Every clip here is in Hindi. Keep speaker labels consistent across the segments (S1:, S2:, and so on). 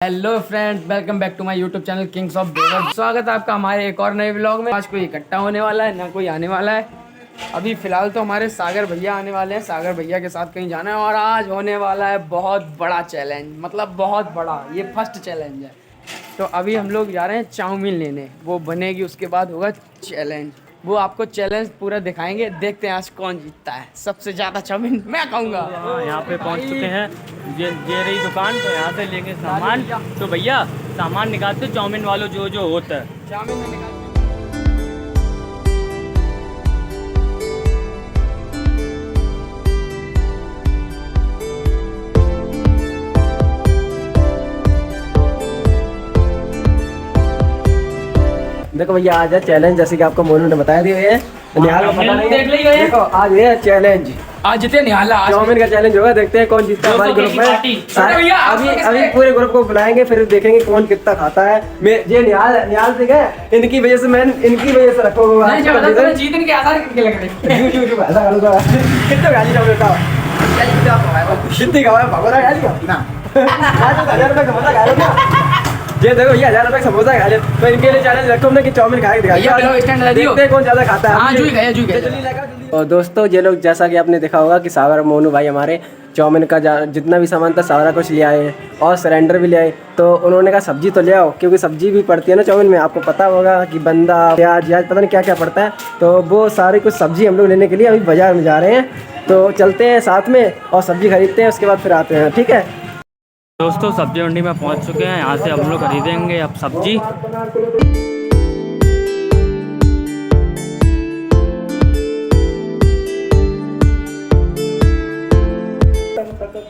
S1: Hello friends, welcome back to my YouTube channel Kings of Bewar. स्वागत है आपका हमारे एक और नए व्लॉग में। आज कोई इकट्ठा होने वाला है ना कोई आने वाला है। अभी फिलहाल तो हमारे सागर भैया आने वाले हैं। सागर भैया के साथ कहीं जाना है और आज होने वाला है बहुत बड़ा चैलेंज, मतलब बहुत बड़ा। ये फर्स्ट चैलेंज है। तो अभी हम लोग जा रहे हैं चाउमीन लेने, वो बनेगी उसके बाद होगा चैलेंज। वो आपको चैलेंज पूरा दिखाएंगे। देखते हैं आज कौन जीतता है। सबसे ज़्यादा चाउमीन मैं खाऊंगा।
S2: हाँ, यहाँ पे पहुँच चुके हैं। ये रही दुकान, तो यहाँ से लेंगे सामान। तो भैया सामान निकालते चाउमीन वालों जो होता है।
S1: चाउमीन में निकाल
S3: देखो भैया, आज है चैलेंज, जैसे कि आपको मोनू ने बताया दिया है। निहाल को पता नहीं
S1: देख लियो
S3: है।
S1: ये।
S3: देखो आज ये चैलेंज,
S1: आज जीते निहाला। आज
S3: चाउमीन का चैलेंज होगा। देखते हैं कौन जीतता है हमारे ग्रुप में।
S1: भैया,
S3: अभी पूरे ग्रुप को बुलाएंगे, फिर देखेंगे कौन कितना खाता है। ये निहाल से गए, इनकी वजह से मैं इनकी वजह से रखोगे।
S1: नहीं जो बता तो जीतने के आधार कितने लग रहे
S3: ऐसा करूंगा। कितने गाली चाउमीन का कितनी खवाए भगोड़ा गाली ना 1000 रुपए का समोसा खा लो ना। ये देखो, ये 1000 रुपए का समोसा खा ले, तो इनके लिए चैलेंज रखो हमने कि चाउमीन खा के दिखाइए। देखते हैं कौन ज्यादा खाता है। और दोस्तों, ये लोग जैसा कि आपने देखा होगा कि सागर मोनू भाई हमारे चाउमीन का जितना भी सामान था सारा कुछ ले आए और सिलेंडर भी ले आए। तो उन्होंने कहा सब्जी तो ले आओ, क्योंकि सब्जी भी पड़ती है ना चाउमीन में। आपको पता होगा कि बंदा प्याज पता नहीं क्या क्या पड़ता है। तो वो सारी कुछ सब्जी हम लोग लेने के लिए अभी बाजार में जा रहे हैं। तो चलते हैं साथ में और सब्जी खरीदते हैं, उसके बाद फिर आते हैं। ठीक है
S2: दोस्तों, सब्जी मंडी में पहुँच चुके हैं। यहाँ से हम लोग खरीदेंगे अब सब्जी।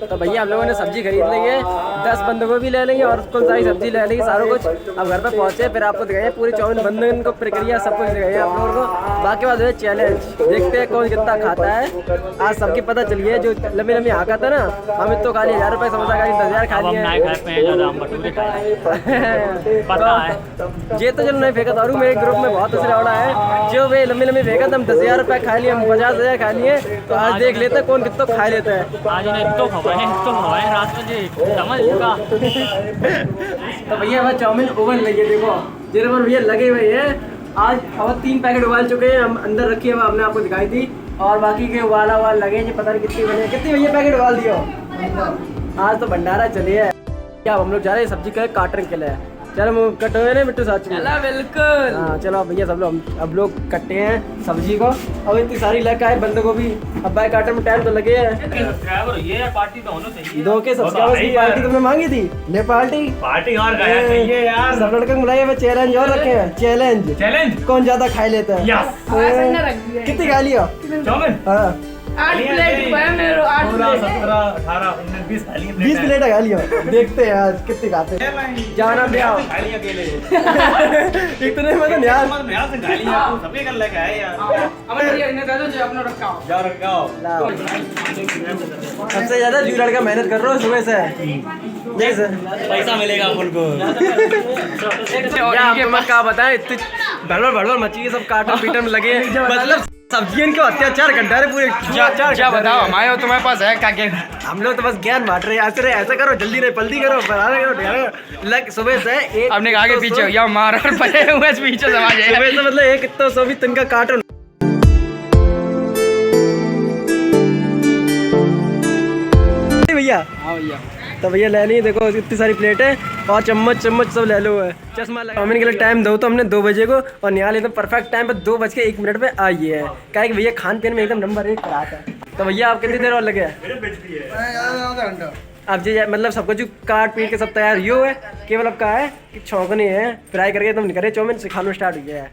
S3: तो भैया हम लोगों ने सब्जी खरीद लेंगे, 10 बंदगोभी ले लेंगे और कौन सारी सब्जी ले लेंगे, सारा कुछ। अब घर पे पहुंचे फिर आपको दिखाइए पूरी चाउमीन बनने को प्रक्रिया, सब कुछ दिखाइए आप लोगों को। बाकी बात है चैलेंज, देखते हैं कौन कितना खाता है। आज सबकी पता चलिए, जो लंबी लंबी हाँका था ना, हम तो खा लिए 1000 रुपए समोसा खा लिए, 10,000 खा लिए। ये तो चलो नहीं फेंका था, मेरे ग्रुप में बहुत हंसने वाला है। जो वे लंबी लंबी फेंका था, हम 10,000 रुपए खा लिए, हम 50,000 खा लिए। तो आज देख लेते हैं कौन कितना खा लेता है।
S2: आज तो खवाए रात में जी समझ चुका।
S3: तो भैया बस चाउमीन ओवन लगे, देखो जिन पर भैया लगे हुए हैं। आज और 3 पैकेट उबाल चुके हैं हम, अंदर रखी है, हमने आपको दिखाई थी। और बाकी के उबाल लगे जी, पता नहीं कितनी बने, कितनी भैया पैकेट उबाल दियो। आज तो भंडारा चलिए। क्या हम लोग जा रहे हैं सब्जी का काटने के लिए। चलो कट हुए ना बिट्टू साथ में।
S1: बिल्कुल।
S3: हाँ चलो भैया, सब लोग अब लोग कट्टे हैं सब्जी को। अब इतनी सारी लेकर आए बंदों को भी, अब भाई काटने में टाइम तो लगे है।
S2: ये पार्टी तो होना चाहिए।
S3: दो के सब्सक्राइबर्स की पार्टी तुमने मांगी थी, ले पार्टी
S2: और गया चाहिए यार।
S3: सब लड़के को बुलाइए, चैलेंज और रखे हैं। चैलेंज कौन ज्यादा खा लेता है। कितनी खा लिया
S2: चाउमीन?
S3: हाँ
S1: 8 प्लेट मेरे 8 प्लेट
S2: 17, 18, 19, 20 खा लिए।
S3: 20 प्लेट खा लिया। देखते हैं आज कितने खाते हैं। जाना ले आओ इतने में तो यार
S2: सबके कर लेके आए यार।
S1: अमन भैया इन्हें दे दो जो अपना रखा हो।
S2: जा रखाओ।
S3: सबसे ज्यादा जो लड़का मेहनत कर रहा है सुबह से,
S2: पैसा मिलेगा अपन को।
S3: क्या बताएं, इतनी भड़बड़ मची है, सब काटन पीटन में लगे। मतलब सब्जियों के अत्याचार घंटा पूरे
S1: क्या बताओ हमारे तुम्हारे पास है क्या?
S3: हम लोग तो बस ज्ञान बांट रहे हैं। ऐसे करो, जल्दी नहीं जल्दी करो, लग सुबह से एक
S1: अपने आगे पीछे या मार और पड़े हुए पीछे समाज है।
S3: सुबह से मतलब एक इतना 120 टन का कार्टून। भैया
S1: हाँ भैया,
S3: तो भैया ले ली, देखो इतनी सारी प्लेट है और चम्मच सब ले लो है। चश्मा चाउमीन के लिए टाइम दो तो हमने 2 बजे को, और निहाल एकदम परफेक्ट टाइम पे 2:01 पे आई है। क्या कि भैया खान पीन में एकदम नंबर 1 पर आता है। तो भैया आप कितनी देर और लगे? अब जी मतलब सब कुछ काट पीट के सब तैयार यो है, केवल अब का है कि छौंकनी है, फ्राई करके एकदम निकले चाउमीन से खाना स्टार्ट हो गया है।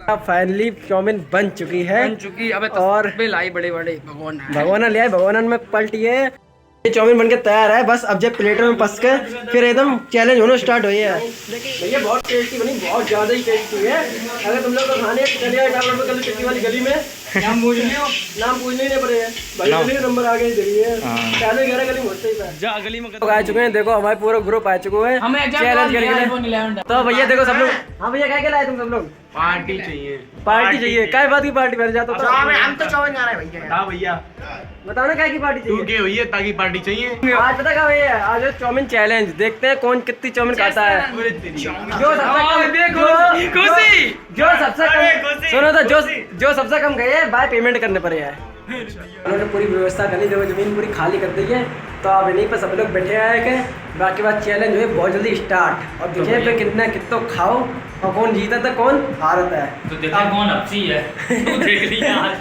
S3: अब फाइनली चाउमीन बन चुकी है।
S1: अबे तो
S3: और
S1: लाई बड़े भगवान
S3: भगवान ले आए, भगवान में पलटी है। ये चाउमीन बनके तैयार है, बस अब जब प्लेटों में पस के फिर एकदम चैलेंज होना स्टार्ट हुई है। भैया बहुत टेस्टी बनी, बहुत ज्यादा ही टेस्टी है। अगर तुम लोग को खाने चलिए कल चट्टी वाली गली में, नाम पूछने ही नहीं पड़ेगा भाई, गली नंबर आगे ही दे है। पहले 11 गली मुझसे ही था, गली में आ चुके हैं। देखो हमारे पूरा ग्रुप आ चुके हैं चैलेंज करने के लिए। तो भैया देखो सब लोग, हाँ भैया क्या लाए तुम सब लोग?
S4: पार्टी चाहिए।
S3: पार्टी चाहिए, काय बात की पार्टी मेरे जाता तो
S4: हम तो चौवन जाना है भैया। बताओ भैया,
S3: बताओ ना काय की पार्टी
S4: तू
S3: चाहिए।
S4: के भैया ताकि पार्टी चाहिए।
S3: आज पता क्या भैया, आज है चाउमीन चैलेंज, देखते हैं कौन कितनी चाउमीन खाता है।
S4: अरे तेरी
S3: जो सबसे कम सुनो तो जो सबसे कम गए बाय पेमेंट करने पर है। उन्होंने पूरी व्यवस्था कर ली, देखो जमीन पूरी खाली कर दी है, तो अब इन्हीं पर सब लोग बैठे आए के बाकी बात चैलेंज हुए बहुत जल्दी स्टार्ट। और देखिए पे कितना खाओ और कौन जीता था कौन हारता है,
S2: तो देखा कौन अपसी है। तू देख लिया आज।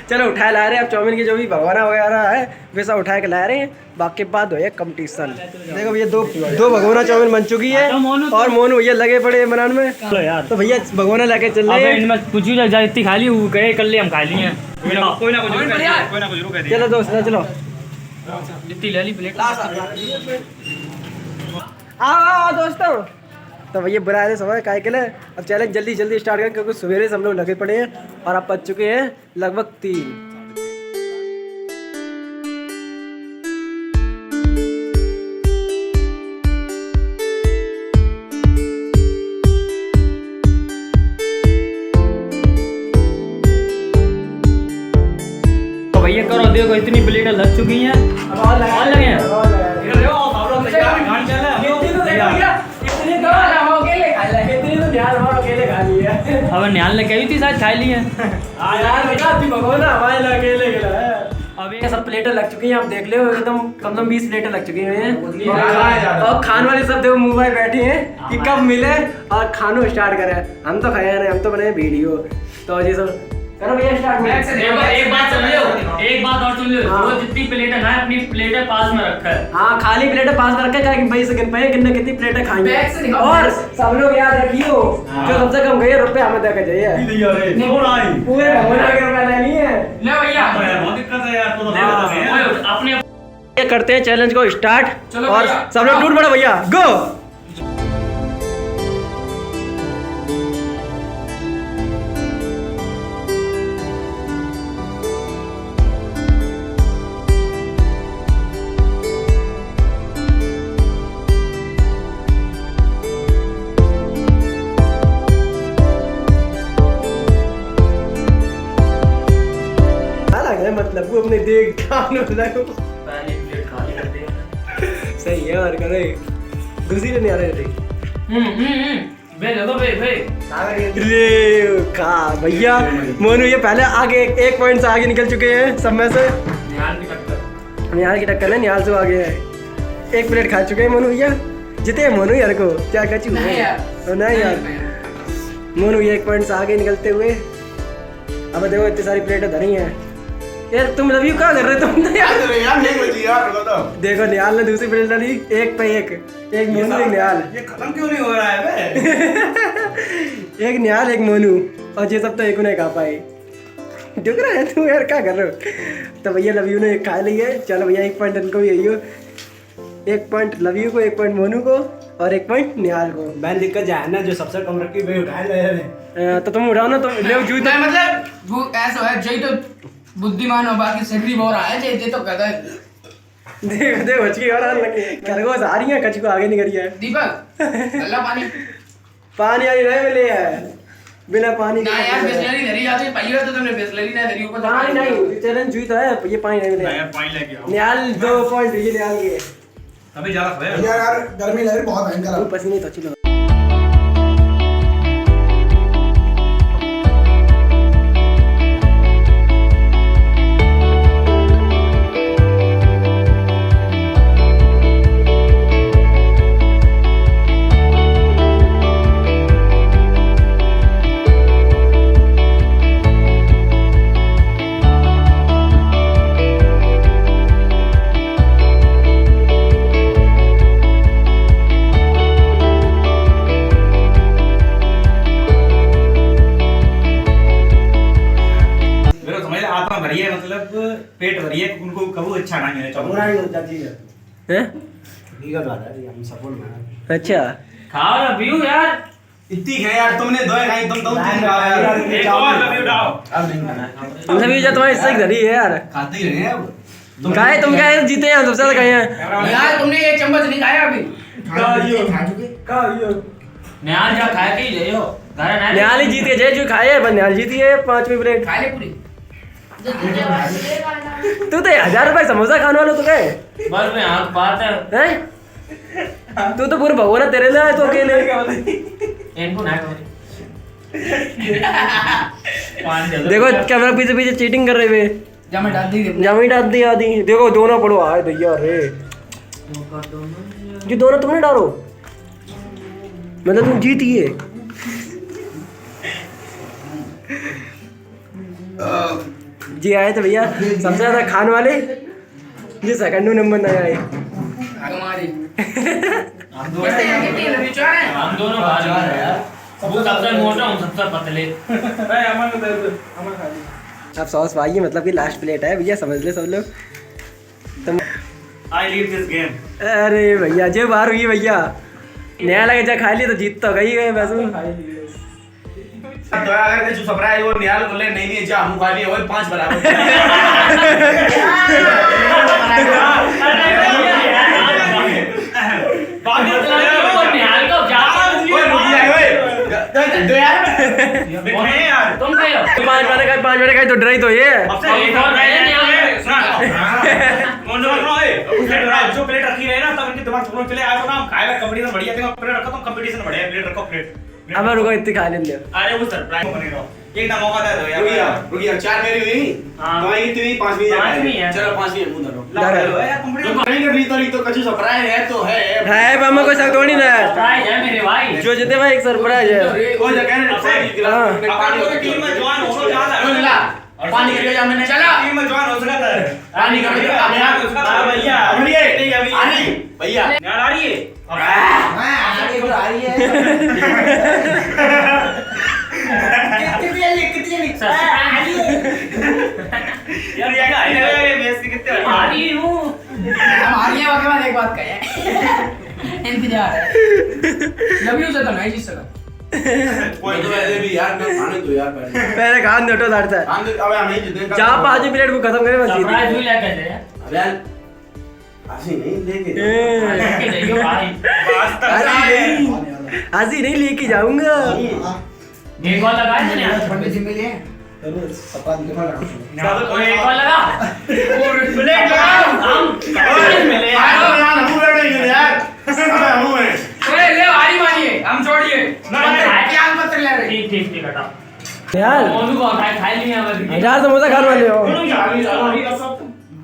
S3: चलो उठाए ला रहे हैं अब चाउमीन की जो भी भगवाना वगैरह है वैसा उठा के ला रहे हैं। बाकी बात हो कंपटीशन। देखो भैया दो भगवाना चाउमीन बन चुकी है और मोनू भैया लगे पड़े हैं बनाने में।
S2: चलो यार,
S3: तो भैया भगवाना लेके चल रहे
S2: अबे
S3: हैं।
S2: इनमें कुछ ही जा इतनी खा ली, वो गए कर ले हम खा लिए। कोई ना कुछ जरूर कह दिया।
S3: चलो दोस्त चलो
S2: इतनी ले ली प्लेट।
S3: आओ दोस्तों। तो भैया बुलाए थे समय काय के लिए, अब चैलेंज जल्दी स्टार्ट करें क्योंकि सवेरे से हम लोग लगे पड़े हैं और अब बज चुके हैं लगभग 3।
S2: तो भैया करो, देखो इतनी प्लेटें लग चुकी हैं। और लगे हैं। अब न्याल ने कही थी शायद खा ली है।
S3: अब ये सब प्लेटें लग चुकी हैं, आप देख लो एकदम कम से कम 20 प्लेटें लग चुकी हैं और खाने वाले सब देखो मुंह में बैठे हैं कि कब मिले और खानो स्टार्ट करें। हम तो खाए नहीं, हम तो बने वीडियो। तो जी सब करो भैया स्टार्ट।
S2: एक बात सुन लो, एक बात और सुन लो, वो जितनी प्लेटें ना अपनी प्लेटें पास में रखा है।
S3: हाँ खाली प्लेटें पास में रखा है कि भाई सेकंड पे कितनी प्लेटें खाएंगे। और सब लोग याद रखियो जो सबसे कम गए रुपए हमें देके जाइए। पूरे भगवान के रुपए ले लिए
S2: ले भैया, बहुत दिक्कत है यार। तो अपने
S3: ये करते हैं चैलेंज को स्टार्ट और सब लोग टूट पड़ो भैया गो। मतलब वो अपने देख खाने लगो।
S2: पहले प्लेट खाली कर दे।
S3: सही है और करे घुसी नहीं आ रहे थे।
S2: बे देखो बे
S3: रे का भैया मोनू ये पहले आगे एक पॉइंट से आगे निकल चुके हैं सब में से। निहाल की टक्कर है, निहाल से आगे है। एक प्लेट खा चुके हैं मोनू भैया, जीते हैं मोनू यार को क्या कचू है नहीं यार। मोनू ये 1 पॉइंट से आगे निकलते हुए। अब देखो इतनी सारी प्लेटें धरी हैं यार। तुम लव यू क्या कर रहे तुम तो यार। देखो निहाल ने दूसरी प्लेट डाली, एक पे एक मोनू एक निहाल।
S4: ये खत्म क्यों नहीं हो रहा है बे?
S3: एक निहाल एक मोनू और ये सब तो एक नहीं खा पाए। डुक रहा है तू यार क्या कर रहे हो। तो भैया लव यू ने एक खा ली है। चलो भैया 1 पॉइंट इनको भी यही हो, 1 पॉइंट लव यू को, 1 पॉइंट मोनू को और 1 पॉइंट निहाल को।
S4: बैल दिक्कत जाए ना, जो सबसे कम रखी वही उठा ले।
S3: तो तुम उठाओ ना, तो ले जूत
S1: मतलब वो ऐसा है जय तो बुद्धिमान हो, बाकी सिर्फ बोल रहा है जय तो कहता है।
S3: देख बचकी और लगे खरगोश आ रही है, कच्ची को आगे नहीं करी है।
S1: दीपक गल्ला पानी
S3: पानी आई नहीं मिले है बिना पानी
S1: ना यार, बिस्लरी धरी जाती पहले तो तुमने बिस्लरी ना धरी ऊपर
S3: पानी नहीं। चैलेंज जीता है, ये पानी नहीं मिले।
S4: पानी लेके आओ।
S3: निहाल 2 पॉइंट ये निहाल के।
S4: अभी जा रहा है
S5: यार गर्मी लग रही बहुत भयंकर।
S3: पसीने तो अच्छी लग।
S4: मतलब पेट भरी है, उनको कबू अच्छा ना मिले
S5: बुरा ही हो जाती है।
S3: हैं?
S5: ठीक है हम सपोर्ट में।
S3: अच्छा
S2: खाओ ना पीओ यार।
S4: इतनी है यार, तुमने 2 खाई, तुम 3 खाओ यार। एक और लव यू डालो।
S5: अब नहीं खाना।
S3: लव यू जो तुम्हारी इससे धरी है यार।
S4: खाते ही रहे अब।
S3: तुम क्या जीते हैं सबसे ज्यादा कहे हैं
S1: यार, तुमने 1 चम्मच नहीं खाया अभी।
S5: खा चुके।
S2: न्याल जा खाए के ही जाइयो।
S3: निहाल ही जीत के जय जो खाए पर निहाल जीती है 5वीं प्लेट।
S1: खा ले पूरी।
S3: तू तो 1000 रुपए समोसा खाने वाला तो गए
S2: बस में आँख बात है
S3: हैं? तू तो पूरे भगवान तेरे लिए आया तो अकेले।
S2: इनको ना करो।
S3: देखो कैमरा पीछे पीछे चीटिंग कर रहे वे।
S1: जामे डाल दी।
S3: जामी डाल दी आदि। देखो दोनों पड़ो आए भैया रे। ये दोनों तुमने डालो मतलब तुम जीती है। जी आए तो भैया सबसे ज्यादा खाने वाले जो सेकंड नंबर ना आए।
S1: हमारी
S2: हम दोनों खा रहे हैं यार। वो सबसे मोटा हूँ सबसे पतले।
S3: अब सॉस भाई मतलब कि लास्ट प्लेट है भैया समझ ले सब लोग तुम।
S4: I lead this game.
S3: अरे भैया जो बार हुई भैया नया लगे जा खा लिया तो जीत तो गई गए वैसे।
S4: तो अगर जो सरप्राइज वो निहाल बोले नहीं जा हम खा लिए वही 5 बराबर।
S2: निहाल को क्या
S4: ओए रुक जा ओए दो यार
S2: तुम खाओ।
S3: 5 बार खाई तो डराई तो ये।
S2: एक और खाए
S4: जो प्लेट रखी है ना तब उनके दिमाग थोड़ा चले आया तो ना खाएगा कंपटीशन बढ़िया देखो प्लेट रखो तुम कंपटीशन बढ़िया प्लेट रखो प्लेट।
S3: अब रुको इतनी खा लेंगे।
S4: अरे वो सरप्राइज बने रहो एक ना मौका दे दो यार। रुकिए 4 मेरी हुई तुम्हारी कितनी 5वीं
S2: है।
S4: चलो 5वीं मुंह धरो
S3: धरो।
S4: यार कंपटीशन नहीं कर रही तो कच्ची सरप्राइज है तो है
S3: मामा को शक थोड़ी ना
S2: सरप्राइज है मेरे भाई।
S3: जो जीते भाई एक सरप्राइज है।
S4: वो जगह ने पानी टीम में जवान हो जाता है पानी करके जा मैंने चला टीम में जवान हो सकता है पानी करके अपने उसका भैया नहीं अभी आनी भैया यार आ रही है हां आ रही है कितनी यार ये बेइज्जती कितने
S2: आ रही हूं।
S1: हमारी है वाकई में एक बात कहे इंतजार है। लव यू से तो नहीं जीत सका।
S4: कोई तो ऐसे भी यार मैं खाने दो यार
S3: पहले खान दो तो लड़ता है।
S4: खाने अबे हम नहीं जीतेंगे
S3: जहाँ 5वीं प्लेट को खत्म करे बस जीत।
S2: सरप्राइज भी लेके दे
S4: अबे यार ऐसे नहीं लेके
S2: लेके जाइयो भाई।
S3: हंसी नहीं लेके जाऊंगा।
S2: एक और लगाए थे ना
S1: पंडित जी मिले
S5: सपा निकल रहा
S2: एक और लगा
S4: प्लेट लगा हम मिले यार हम लड़ेंगे यार हम हैं
S1: ओए ले आरी मानिए हम छोड़िए क्या पत्र ले रहे।
S2: ठीक ठीक ठीक हटा
S3: यार
S2: मोनू को खाई लिया बस।
S3: 1000 समोसा खाने वाले हो।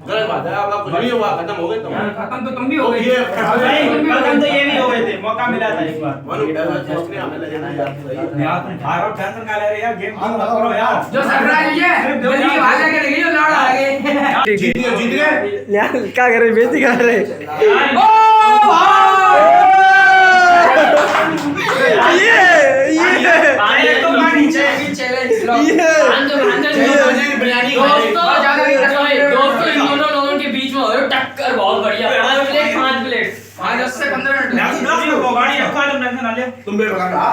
S4: गलत बात है आपका कुछ नहीं हुआ खत्म हो गए तुम
S1: खत्म तो तुम भी हो गए।
S4: खत्म तो ये भी हो गए थे मौका मिला था एक बार मनु सोचने हमें लगे ना यार भागो टेंशन का ले रहे यार गेम करो यार
S1: जो सरप्राइज है जल्दी भाग जाके देखिए जो लड़ आगे।
S4: जीत गए
S3: यार क्या कर रहे बेइज्जती कर रहे।
S1: ओ
S3: ये
S2: पानी तो
S4: नीचे
S1: चैलेंज
S4: बिरयानी
S2: दोस्तों इन दोनों लोगों के बीच में हो रही टक्कर बहुत बढ़िया। 5 प्लेट
S1: 10 से 15 मिनट
S4: तुम भी बता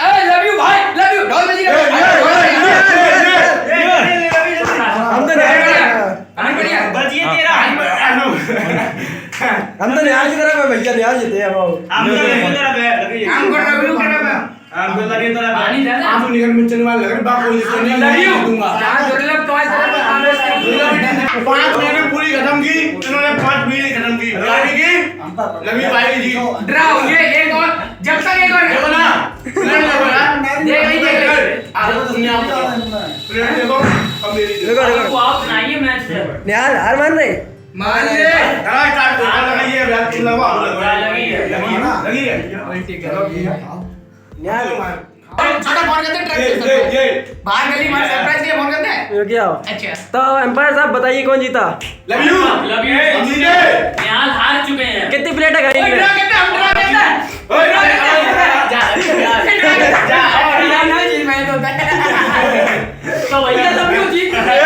S1: आई लव यू भाई लव यू ढोल बजी
S3: हम तो न्याय की तरफ है भैया न्याय जीते हैं
S1: काम कर रहा हूं
S2: पानी दे दे।
S4: आंसू निकल में चलने वाला लग बाप कोई इसको नहीं दूंगा
S1: जहां दुर्लभ तो तरफ
S4: 5 मैंने पूरी खत्म की इन्होंने 5 मिनट खत्म की रानी की लवी भाई जी
S1: ड्रा हो गए एक और जब तक एक और
S4: देखो ना प्लेट देखो यार
S1: देख लीजिए
S4: आज तो दुनिया प्लेट देखो अब मेरी
S3: देखो
S2: तो आप सुनाइए मैच से।
S3: न्याय हार मान रहे
S1: मान ले
S4: चला स्टार्ट कर लगाइए यार तुम लगवा
S2: लगी है।
S4: लगी है
S1: ठीक है
S3: न्याय
S1: छोटा फोन करते ट्रक से
S4: ये
S1: बाहर गली में सरप्राइज के लिए फोन करते हैं।
S3: ये क्या हो
S1: अच्छा
S3: तो एम्पायर साहब बताइए कौन जीता।
S4: लव यू जीते
S2: यहाँ हार चुके हैं।
S3: कितनी प्लेट है
S1: ओए
S3: खाई
S1: ड्रा करते हैं हम ड्रा करते हैं
S4: ओए
S1: जा यार नहीं जीत मैं तो
S2: तो भैया सब क्यों जीत गए?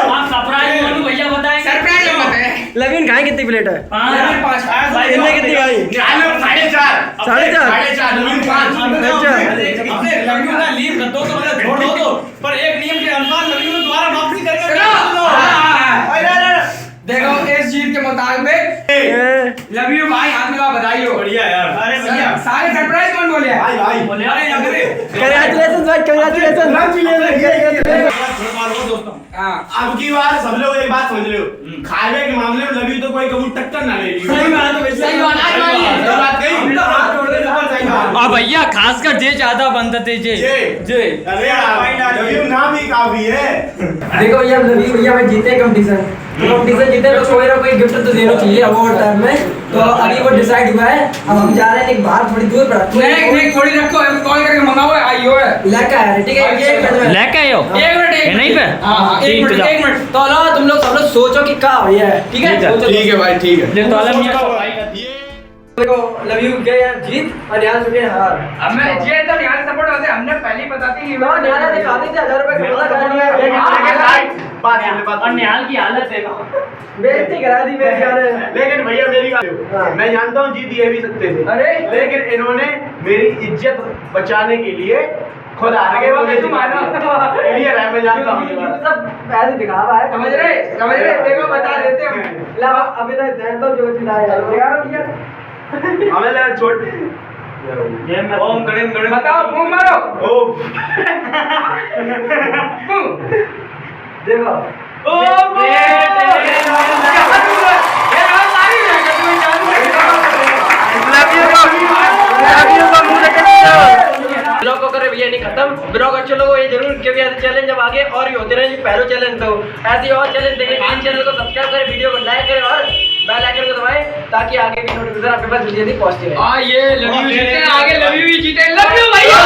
S2: आप सरप्राइज मोनू भैया बताएंगे।
S1: सरप्राइज बताए
S3: लवीन खाए कितनी प्लेट है।
S1: 5
S3: इनने कितनी खाई
S4: 4.5 पर एक नियम के अनुसार लवी में दोबारा वापसी करके
S1: देखो इस जीत के मुताबिक लव यू भाई, हाथ मिलाओ, बधाई हो।
S4: बढ़िया यार। अरे भैया
S1: सारे सरप्राइज कौन बोले हैं?
S5: भाई
S2: बोले
S1: अरे नखरे।
S3: कंग्रेचुलेशन भाई, कंग्रेचुलेशन।
S4: दोस्तों
S1: हाँ
S5: अब की बार सब लोग एक बात समझ रहे हो, खाने के मामले में लवी तो कोई कबूल टक्कर ना ले ली।
S1: सही बात है, सही बात है।
S5: सही बात कही।
S1: हाथ जोड़ दे, सब सही बात।
S2: और भैया खासकर जे ज्यादा बनता थे जे
S5: जे। अरे यार लवी नाम ही काफी है।
S3: देखो भैया, लवी भैया में जीते कंपटीशन जीते तो कोई ना कोई गिफ्ट तो देना चाहिए अवार्ड टाइम में। तो अभी वो डिसाइड हुआ है, अब हम जा रहे हैं एक बाहर थोड़ी दूर पर।
S1: नहीं थोड़ी रखो, कॉल करके मंगाओ, आइयो है।
S3: लड़का है, ठीक है, ये एक मिनट
S2: लेके आयो
S1: एक मिनट
S2: नहीं पे
S1: हाँ एक मिनट एक मिनट।
S3: तो लो तुम लोग सब लोग सोचो कि क्या भैया है, ठीक है? सोचो।
S5: ठीक है भाई, ठीक है।
S2: ले तो आलम ये सफाई कर
S3: देखो लव यू के यार जीत और यहाँ चुके हार।
S1: अब मैं ये तो यहाँ सपोर्ट होते, हमने पहले ही बता दी कि
S3: ना न्यायालय ने कहा था 1000 रुपए का खा लिया।
S2: और निहाल की हालत देखो।
S3: बेइज्जती करा दी मेरी यार।
S5: लेकिन भैया मेरी बात, मैं जानता हूँ जीत ये भी सकते थे,
S1: अरे
S5: लेकिन इन्होंने मेरी इज्जत बचाने के लिए खुद आ गए। क्लियर है, मैं जानता हूँ ये बात।
S3: सब ऐसे दिखा रहा है,
S1: समझ रहे देखो बता देते हम।
S3: ला अभी तक ध्यान तो जो चिल्लाया यार भैया।
S5: हमें लगा छोड़
S4: ओम गणेश गणेश
S1: बताओ, बूम मारो।
S5: ओम।
S3: देखो ब्लॉग को करे भैया नहीं खत्म। ब्लॉग अच्छे लोगों ये जरूर कि ऐसे चैलेंज जब आगे और भी होते रहे, पहले चैलेंज तो ऐसे और चैलेंज देखें। इन चैनल को सब्सक्राइब करें, वीडियो को लाइक करें और बेल आइकन को दबाएं ताकि आगे भी नोटिफिकेशन आपके पास जल्दी जल्दी पहुंचती रहे।
S1: हाँ ये लव यू जीते, आगे लव यू भी जीते। लव यू भैया।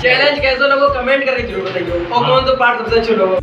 S3: चैलेंज कैसे लोगों कमेंट करके जरूर बताइए और कौन सा पार्ट सबसे अच्छा लगा।